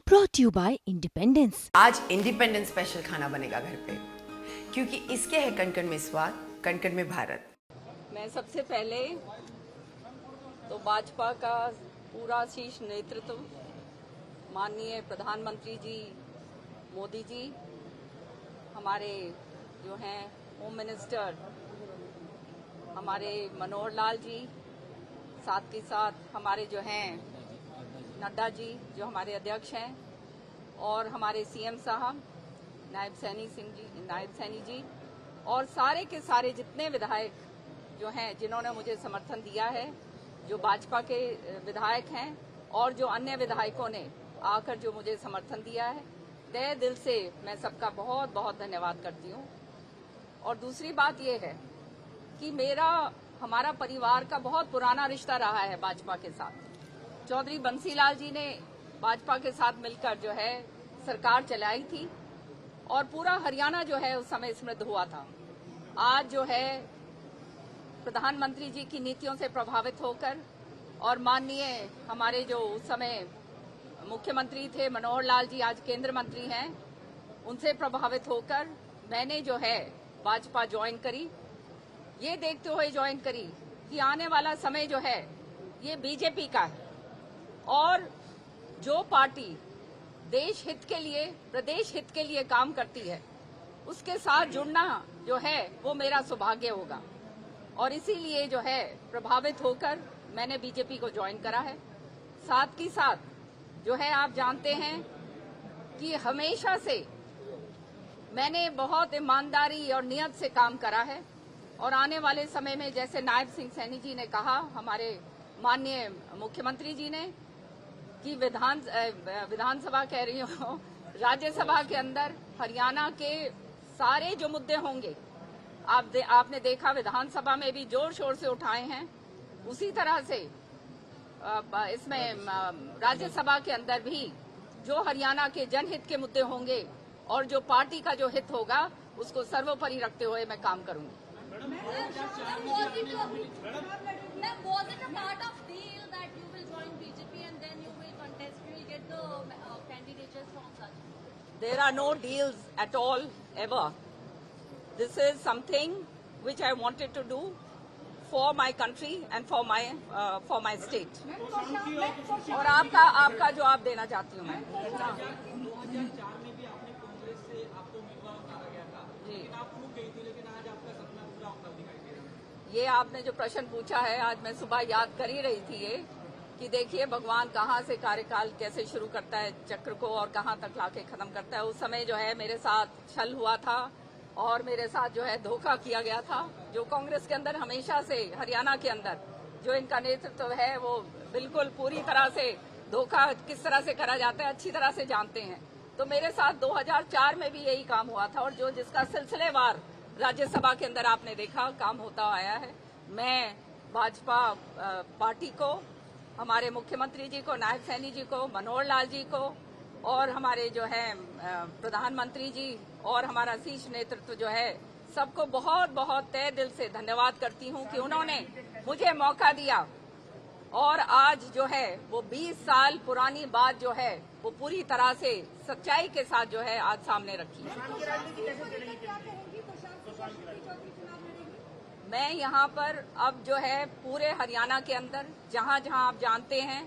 brought to you by Independence। आज independence special खाना बनेगा घर पे, क्योंकि इसके है कण-कण में स्वाद, कण-कण में भारत। मैं सबसे पहले तो भाजपा का पूरा शीर्ष नेतृत्व, माननीय प्रधानमंत्री जी मोदी जी, हमारे जो हैं होम मिनिस्टर हमारे मनोहर लाल जी, साथ के साथ हमारे जो हैं नड्डा जी जो हमारे अध्यक्ष हैं, और हमारे सीएम साहब नायब सैनी जी, और सारे के सारे जितने विधायक जो हैं जिन्होंने मुझे समर्थन दिया है, जो भाजपा के विधायक हैं और जो अन्य विधायकों ने आकर जो मुझे समर्थन दिया है, तहे दिल से मैं सबका बहुत बहुत धन्यवाद करती हूँ। और दूसरी बात यह है कि हमारा परिवार का बहुत पुराना रिश्ता रहा है भाजपा के साथ। चौधरी बंसीलाल जी ने भाजपा के साथ मिलकर जो है सरकार चलाई थी और पूरा हरियाणा जो है उस समय समृद्ध हुआ था। आज जो है प्रधानमंत्री जी की नीतियों से प्रभावित होकर और माननीय हमारे जो उस समय मुख्यमंत्री थे मनोहर लाल जी, आज केंद्र मंत्री हैं, उनसे प्रभावित होकर मैंने जो है भाजपा ज्वाइन करी। ये देखते हुए ज्वाइन करी कि आने वाला समय जो है ये बीजेपी का है और जो पार्टी देश हित के लिए, प्रदेश हित के लिए काम करती है, उसके साथ जुड़ना जो है वो मेरा सौभाग्य होगा। और इसीलिए जो है प्रभावित होकर मैंने बीजेपी को ज्वाइन करा है। साथ ही साथ जो है आप जानते हैं कि हमेशा से मैंने बहुत ईमानदारी और नियत से काम करा है और आने वाले समय में जैसे नायब सैनी जी ने कहा, हमारे माननीय मुख्यमंत्री जी ने, कि विधानसभा कह रही हूँ, राज्यसभा के अंदर हरियाणा के सारे जो मुद्दे होंगे, आपने देखा विधानसभा में भी जोर शोर से उठाए हैं, उसी तरह से इसमें राज्यसभा के अंदर भी जो हरियाणा के जनहित के मुद्दे होंगे और जो पार्टी का जो हित होगा उसको सर्वोपरि रखते हुए मैं काम करूंगी। There are no deals at all ever. This is something which I wanted to do for my country and for my state. और आपका जवाब देना चाहती हूँ मैं। 2004 में भी आपने कांग्रेस से आपको उम्मीदवार उतारा गया था, लेकिन आप चूक गई थी, लेकिन आज आपका सपना पूरा होता दिखाई दे रहा है। ये आपने जो प्रश्न पूछा है, आज मैं सुबह याद कर ही रही थी ये कि देखिए भगवान कहाँ से कार्यकाल कैसे शुरू करता है चक्र को और कहाँ तक लाके खत्म करता है। उस समय जो है मेरे साथ छल हुआ था और मेरे साथ जो है धोखा किया गया था, जो कांग्रेस के अंदर हमेशा से हरियाणा के अंदर जो इनका नेतृत्व है वो बिल्कुल पूरी तरह से धोखा किस तरह से करा जाता है अच्छी तरह से जानते हैं। तो मेरे साथ 2004 में भी यही काम हुआ था और जिसका सिलसिलेवार राज्यसभा के अंदर आपने देखा काम होता आया है। मैं भाजपा पार्टी को, हमारे मुख्यमंत्री जी को, नायब सैनी जी को, मनोहर लाल जी को और हमारे जो है प्रधानमंत्री जी और हमारा शीर्ष नेतृत्व जो है सबको बहुत बहुत तहे दिल से धन्यवाद करती हूँ कि उन्होंने मुझे मौका दिया और आज जो है वो 20 साल पुरानी बात जो है वो पूरी तरह से सच्चाई के साथ जो है आज सामने रखी है। मैं यहाँ पर अब जो है पूरे हरियाणा के अंदर जहाँ जहाँ आप जानते हैं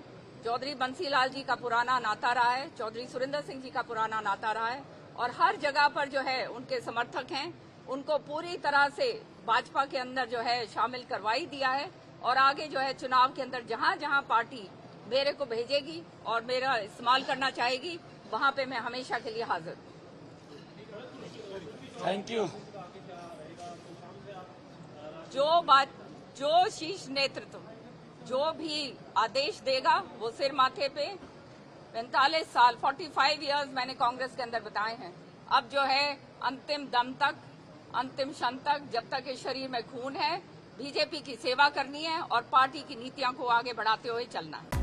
चौधरी बंसीलाल जी का पुराना नाता रहा है, चौधरी सुरेंद्र सिंह जी का पुराना नाता रहा है और हर जगह पर जो है उनके समर्थक हैं, उनको पूरी तरह से भाजपा के अंदर जो है शामिल करवाई दिया है और आगे जो है चुनाव के अंदर जहाँ जहाँ पार्टी मेरे को भेजेगी और मेरा इस्तेमाल करना चाहेगी वहाँ पे मैं हमेशा के लिए हाजिर हूँ। Thank you. जो शीर्ष नेतृत्व जो भी आदेश देगा वो सिर माथे पे 45 साल 45 इयर्स मैंने कांग्रेस के अंदर बताए हैं। अब जो है अंतिम दम तक, अंतिम क्षण तक, जब तक इस शरीर में खून है, बीजेपी की सेवा करनी है और पार्टी की नीतियों को आगे बढ़ाते हुए चलना है।